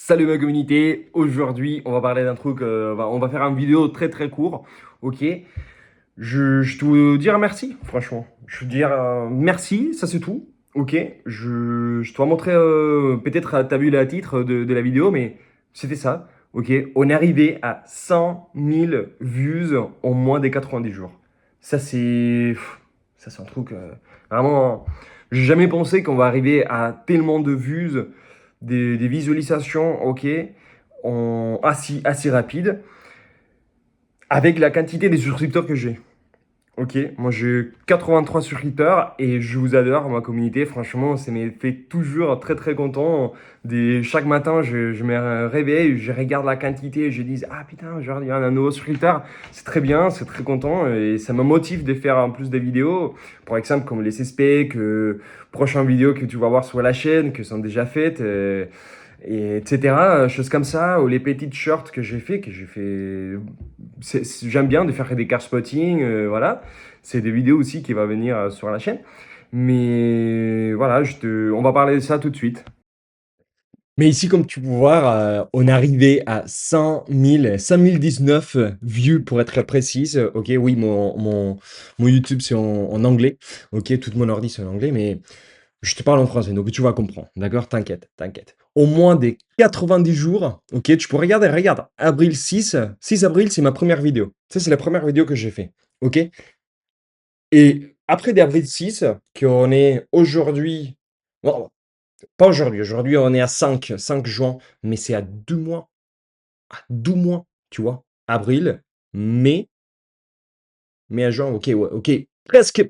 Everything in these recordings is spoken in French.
Salut ma communauté, aujourd'hui on va parler d'un truc, on va faire une vidéo très très court, ok? Je dois dire merci, franchement. Je veux dire merci, ça c'est tout, ok? Je dois montrer, peut-être t'as vu le titre de la vidéo, mais c'était ça, ok? On est arrivé à 100 000 vues en moins de 90 jours. Ça ça c'est un truc, vraiment, j'ai jamais pensé qu'on va arriver à tellement de vues, des visualisations, ok, assez rapide, avec la quantité des souscripteurs que j'ai. Ok, moi j'ai 83 souscripteurs et je vous adore, ma communauté. Franchement, ça me fait toujours très très content. Chaque matin, je me réveille, je regarde la quantité et je dis ah putain, genre, il y a un nouveau souscripteur. C'est très bien, c'est très content et ça me motive de faire en plus des vidéos. Par exemple, comme les CSP, prochaines vidéos que tu vas voir sur la chaîne, que sont déjà faites. Et etc. Choses comme ça, ou les petites shorts j'aime bien de faire des car spotting, voilà. C'est des vidéos aussi qui vont venir sur la chaîne. Mais voilà, on va parler de ça tout de suite. Mais ici, comme tu peux voir, on est arrivé à 5019 views pour être précise. Ok, oui, mon YouTube c'est en anglais. Ok, tout mon ordi c'est en anglais, mais je te parle en français, donc tu vas comprendre. D'accord? T'inquiète, t'inquiète. Au moins des 90 jours, ok, tu peux regarder, regarde. Avril 6 avril, c'est ma première vidéo. Ça, c'est la première vidéo que j'ai fait. Ok? Et après d'avril 6, qu'on est aujourd'hui, bon, pas aujourd'hui, aujourd'hui on est à cinq juin, mais c'est à 12 mois, tu vois. Avril, mai, mai à juin, ok, ouais, ok, presque,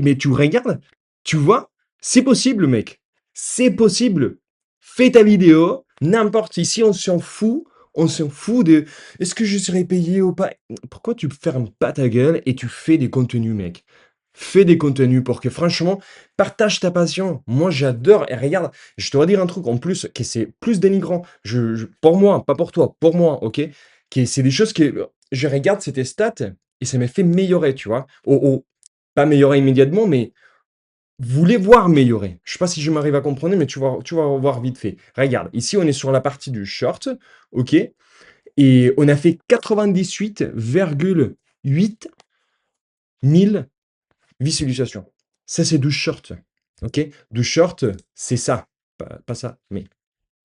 mais tu regardes, tu vois, c'est possible, mec. C'est possible. Fais ta vidéo, n'importe, ici on s'en fout de est-ce que je serai payé ou pas. Pourquoi tu fermes pas ta gueule et tu fais des contenus, mec? Fais des contenus pour que franchement, partage ta passion. Moi, j'adore. Et regarde, je dois dire un truc en plus, que c'est plus dénigrant. Pour moi, pas pour toi, pour moi, ok? C'est des choses que je regarde, c'était stats, et ça m'a fait améliorer, tu vois? Pas améliorer immédiatement, mais voulez voir améliorer. Je sais pas si je m'arrive à comprendre, mais tu vas voir vite fait. Regarde, ici, on est sur la partie du short, ok? Et on a fait 98,8 000 visualisations. Ça, c'est 12 shorts, ok? 12 shorts, c'est ça. Pas ça, mais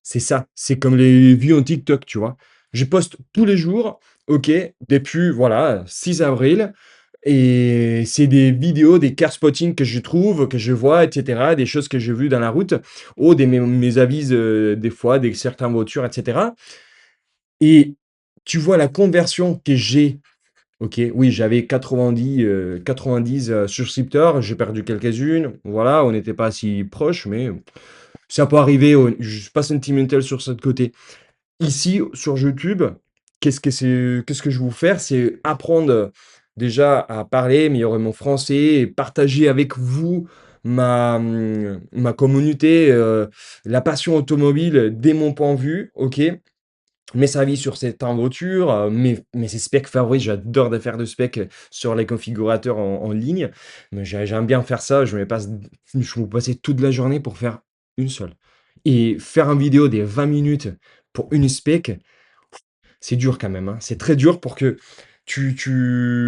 c'est ça. C'est comme les vues en TikTok, tu vois? Je poste tous les jours, ok? Depuis, voilà, 6 avril. Et c'est des vidéos, des car spotting que je trouve, que je vois, etc. Des choses que j'ai vues dans la route, ou mes avis, des fois, des certaines voitures, etc. Et tu vois la conversion que j'ai. Ok, oui, j'avais 90 souscripteurs, j'ai perdu quelques-unes. Voilà, on n'était pas si proches, mais ça peut arriver. Je suis pas sentimental sur ce côté. Ici, sur YouTube, qu'est-ce que je vais vous faire? C'est apprendre déjà à parler, améliorer mon français et partager avec vous ma communauté, la passion automobile dès mon point de vue, ok? Mes avis sur certaines voitures, mes specs favoris, j'adore de faire de specs sur les configurateurs en ligne, mais j'aime bien faire ça, je vais passer toute la journée pour faire une seule. Et faire une vidéo des 20 minutes pour une spec, c'est dur quand même, hein. C'est très dur pour que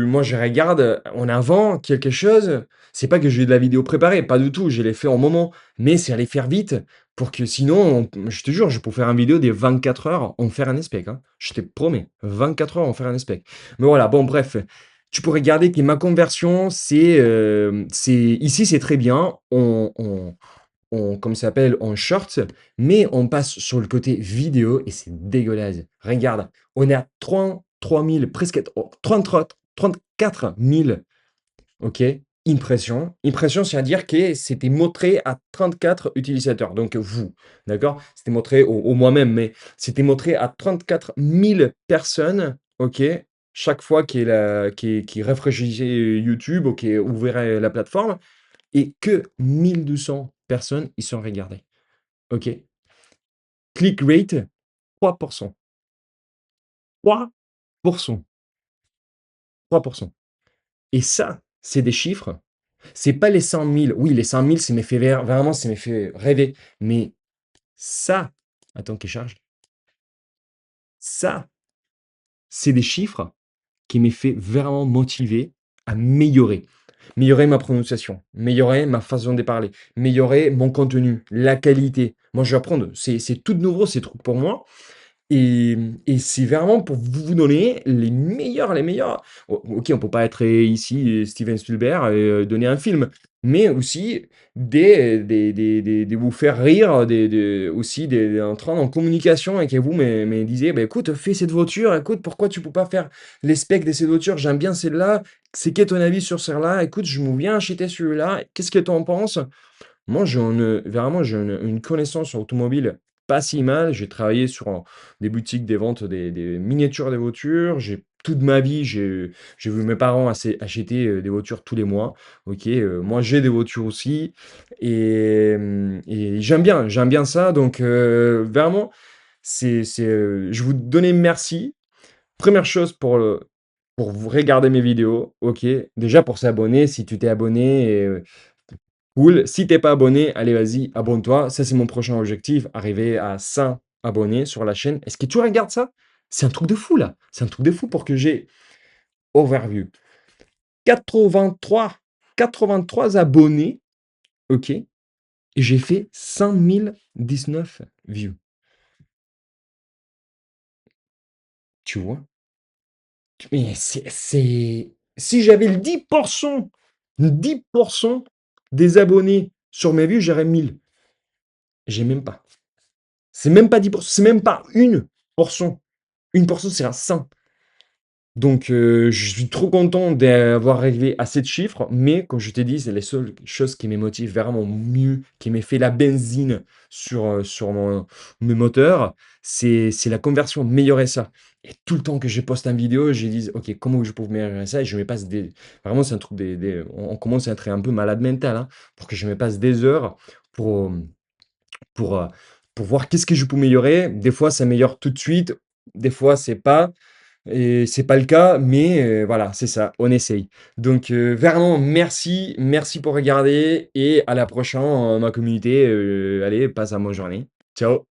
moi je regarde en avant quelque chose, c'est pas que j'ai de la vidéo préparée, pas du tout, je l'ai fait en moment, mais c'est aller faire vite pour que sinon, je te jure, je peux faire une vidéo des 24 heures en faire un spec, hein. Je te promets, 24 heures en faire un spec. Mais voilà, bon bref, tu peux regarder que ma conversion, ici c'est très bien, comme ça s'appelle, en short, mais on passe sur le côté vidéo et c'est dégueulasse. Regarde, on est à 33 000, presque 33, 34 000, ok, impressions. Impression, c'est-à-dire que c'était montré à 34 utilisateurs, donc vous, d'accord? C'était montré au moi-même, mais c'était montré à 34 000 personnes, ok? Chaque fois qu'il rafraîchissait YouTube, ok, ouvrait la plateforme, et que 1200 personnes y sont regardées. OK? Click rate, 3%. 3%. 3%. Et ça, c'est des chiffres. C'est pas les 100 000. Oui, les 100 000, ça m'a fait vraiment, ça m'a fait rêver. Mais ça, Attends qu'il charge. Ça, c'est des chiffres qui m'ont fait vraiment motiver à m'améliorer. Améliorer ma prononciation, améliorer ma façon de parler, améliorer mon contenu, la qualité. Moi, je vais apprendre. C'est tout nouveau, ces trucs pour moi. Et c'est vraiment pour vous donner les meilleurs. Ok, on peut pas être ici Steven Spielberg et donner un film, mais aussi de vous faire rire, aussi entrer en communication avec vous, mais disiez, bah, écoute, fais cette voiture, écoute, pourquoi tu peux pas faire les specs de cette voiture, j'aime bien celle-là, c'est quel ton avis sur celle-là, écoute, je me viens acheter celui-là, qu'est-ce que tu en penses? Moi, vraiment, j'ai une connaissance automobile pas si mal. J'ai travaillé sur des boutiques, des ventes, des miniatures des voitures. Toute ma vie, j'ai vu mes parents acheter des voitures tous les mois. Ok, moi, j'ai des voitures aussi. Et j'aime bien ça. Donc, vraiment, je vous donnais merci. Première chose pour vous regarder mes vidéos. Ok, déjà pour s'abonner, si tu t'es abonné. Cool. Si t'es pas abonné, allez, vas-y, abonne-toi. Ça, c'est mon prochain objectif, arriver à 100 abonnés sur la chaîne. Est-ce que tu regardes ça? C'est un truc de fou, là. C'est un truc de fou pour que j'ai overview. 83, 83 abonnés, ok, et j'ai fait 5019 views. Tu vois? Mais Si j'avais le 10% des abonnés sur mes vues, j'aurais 1000. J'ai même pas. C'est même pas 10%, c'est même pas 1%. 1%, c'est un 100. Donc, je suis trop content d'avoir arrivé à ces chiffres, mais comme je t'ai dit, c'est les seules choses qui me motivent vraiment mieux, qui me fait la benzine sur mes moteurs, c'est la conversion, améliorer ça. Et tout le temps que je poste une vidéo, je dis, ok, comment je peux améliorer ça? Et je me passe vraiment, c'est un truc on commence à être un peu malade mental, hein, pour que je me passe des heures pour, pour, euh, pour voir qu'est-ce que je peux améliorer. Des fois, ça améliore tout de suite, des fois, c'est pas. Et c'est pas le cas, mais voilà, c'est ça, on essaye. Donc, vraiment, merci pour regarder et à la prochaine, ma communauté. Allez, passe à bonne journée. Ciao.